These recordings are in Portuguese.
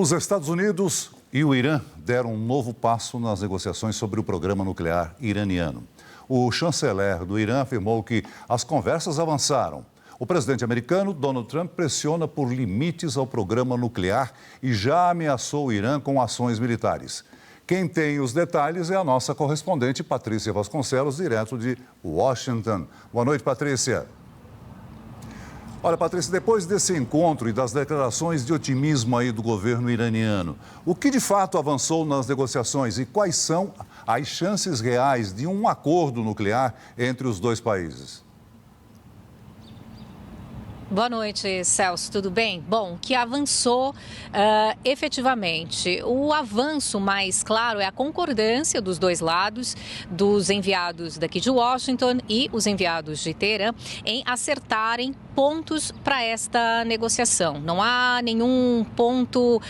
Os Estados Unidos e o Irã deram um novo passo nas negociações sobre o programa nuclear iraniano. O chanceler do Irã afirmou que as conversas avançaram. O presidente americano, Donald Trump, pressiona por limites ao programa nuclear e já ameaçou o Irã com ações militares. Quem tem os detalhes é a nossa correspondente Patrícia Vasconcelos, direto de Washington. Boa noite, Patrícia. Olha, Patrícia, depois desse encontro e das declarações de otimismo aí do governo iraniano, o que de fato avançou nas negociações e quais são as chances reais de um acordo nuclear entre os dois países? Boa noite, Celso, tudo bem? Bom, que avançou efetivamente. O avanço mais claro é a concordância dos dois lados, dos enviados daqui de Washington e os enviados de Teherã, em acertarem pontos para esta negociação. Não há nenhum ponto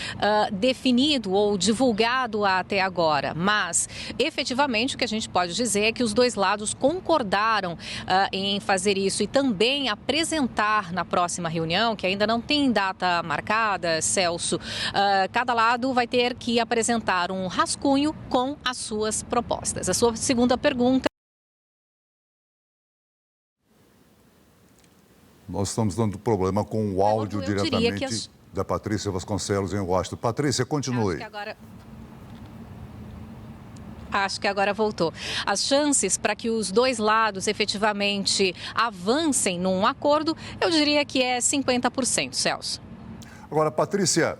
definido ou divulgado até agora, mas efetivamente o que a gente pode dizer é que os dois lados concordaram em fazer isso e também apresentar na próxima reunião, que ainda não tem data marcada, Celso, cada lado vai ter que apresentar um rascunho com as suas propostas. A sua segunda pergunta. Nós estamos dando problema com o áudio diretamente da Patrícia Vasconcelos em Washington. Patrícia, continue. Acho que agora voltou. As chances para que os dois lados efetivamente avancem num acordo, eu diria que é 50%, Celso. Agora, Patrícia,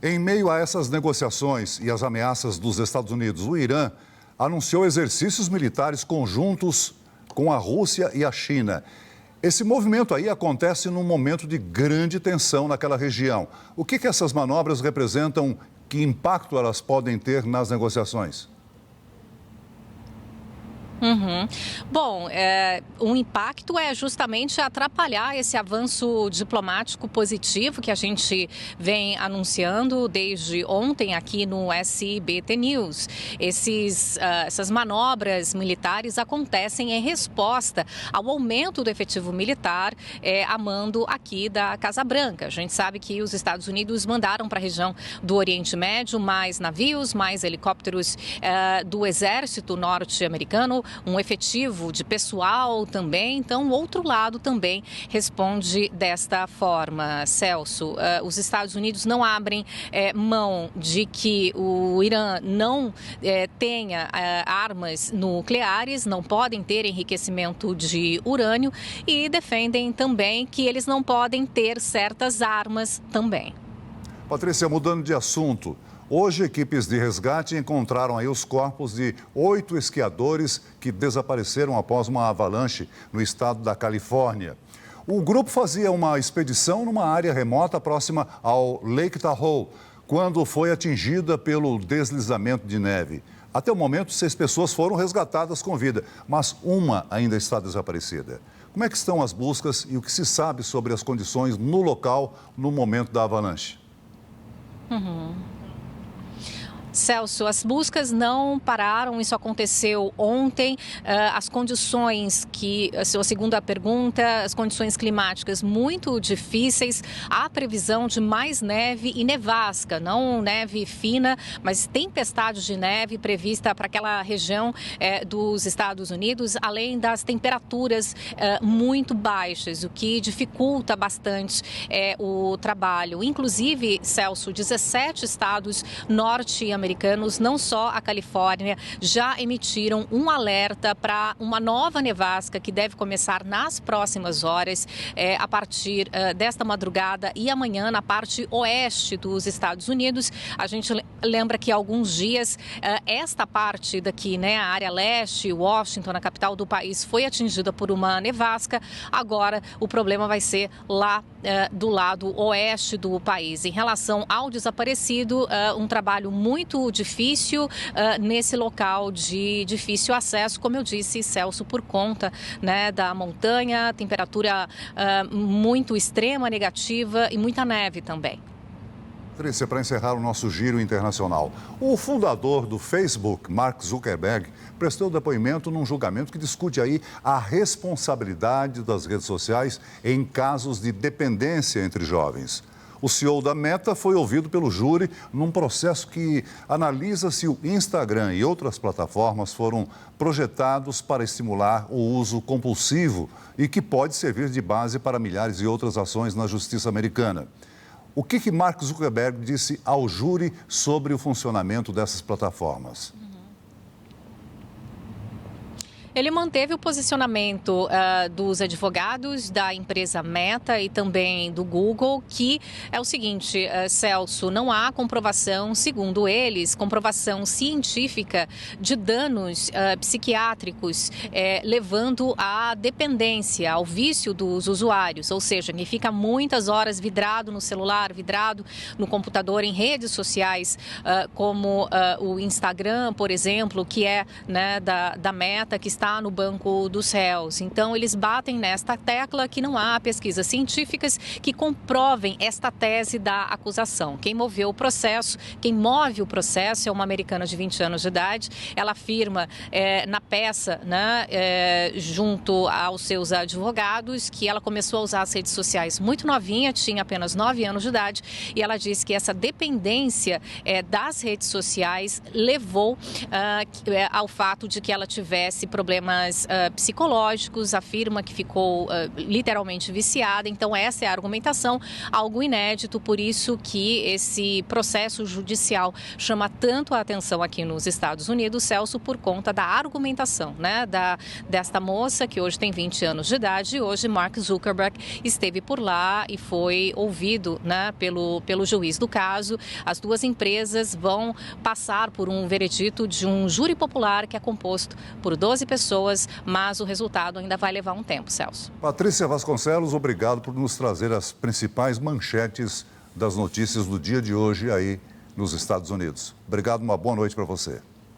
em meio a essas negociações e as ameaças dos Estados Unidos, o Irã anunciou exercícios militares conjuntos com a Rússia e a China. Esse movimento aí acontece num momento de grande tensão naquela região. O que essas manobras representam? Que impacto elas podem ter nas negociações? Bom, um impacto é justamente atrapalhar esse avanço diplomático positivo que a gente vem anunciando desde ontem aqui no SBT News. Essas manobras militares acontecem em resposta ao aumento do efetivo militar a mando aqui da Casa Branca. A gente sabe que os Estados Unidos mandaram para a região do Oriente Médio mais navios, mais helicópteros do Exército norte-americano, um efetivo de pessoal também, então o outro lado também responde desta forma, Celso. Os Estados Unidos não abrem mão de que o Irã não tenha armas nucleares, não podem ter enriquecimento de urânio e defendem também que eles não podem ter certas armas também. Patrícia, mudando de assunto, hoje equipes de resgate encontraram aí os corpos de 8 esquiadores que desapareceram após uma avalanche no estado da Califórnia. O grupo fazia uma expedição numa área remota próxima ao Lake Tahoe, quando foi atingida pelo deslizamento de neve. Até o momento, 6 pessoas foram resgatadas com vida, mas uma ainda está desaparecida. Como é que estão as buscas e o que se sabe sobre as condições no local no momento da avalanche? Celso, as buscas não pararam, isso aconteceu ontem. As condições a sua segunda pergunta, as condições climáticas muito difíceis. Há previsão de mais neve e nevasca, não neve fina, mas tempestade de neve prevista para aquela região dos Estados Unidos, além das temperaturas muito baixas, o que dificulta bastante o trabalho. Inclusive, Celso, 17 estados norte-americanos, não só a Califórnia, já emitiram um alerta para uma nova nevasca que deve começar nas próximas horas, a partir desta madrugada e amanhã na parte oeste dos Estados Unidos. A gente lembra que há alguns dias esta parte daqui, a área leste, Washington, a capital do país, foi atingida por uma nevasca. Agora o problema vai ser lá do lado oeste do país. Em relação ao desaparecido, um trabalho muito difícil nesse local de difícil acesso, como eu disse, Celso, por conta da montanha, temperatura muito extrema, negativa e muita neve também. Patrícia, para encerrar o nosso giro internacional, o fundador do Facebook, Mark Zuckerberg, prestou depoimento num julgamento que discute aí a responsabilidade das redes sociais em casos de dependência entre jovens. O CEO da Meta foi ouvido pelo júri num processo que analisa se o Instagram e outras plataformas foram projetados para estimular o uso compulsivo e que pode servir de base para milhares de outras ações na justiça americana. O que Mark Zuckerberg disse ao júri sobre o funcionamento dessas plataformas? Ele manteve o posicionamento dos advogados da empresa Meta e também do Google, que é o seguinte, Celso, não há comprovação, segundo eles, comprovação científica de danos psiquiátricos, levando à dependência, ao vício dos usuários, ou seja, que fica muitas horas vidrado no celular, vidrado no computador, em redes sociais, como o Instagram, por exemplo, que é, né, da Meta, que está no banco dos réus. Então, eles batem nesta tecla que não há pesquisas científicas que comprovem esta tese da acusação. Quem move o processo é uma americana de 20 anos de idade. Ela afirma na peça, né, junto aos seus advogados, que ela começou a usar as redes sociais muito novinha, tinha apenas 9 anos de idade, e ela diz que essa dependência das redes sociais levou ao fato de que ela tivesse problemas psicológicos, afirma que ficou literalmente viciada. Então, essa é a argumentação, algo inédito, por isso que esse processo judicial chama tanto a atenção aqui nos Estados Unidos, Celso, por conta da argumentação, né, desta moça, que hoje tem 20 anos de idade, e hoje Mark Zuckerberg esteve por lá e foi ouvido, né, pelo juiz do caso. As duas empresas vão passar por um veredito de um júri popular que é composto por 12 pessoas, mas o resultado ainda vai levar um tempo, Celso. Patrícia Vasconcelos, obrigado por nos trazer as principais manchetes das notícias do dia de hoje aí nos Estados Unidos. Obrigado, uma boa noite para você.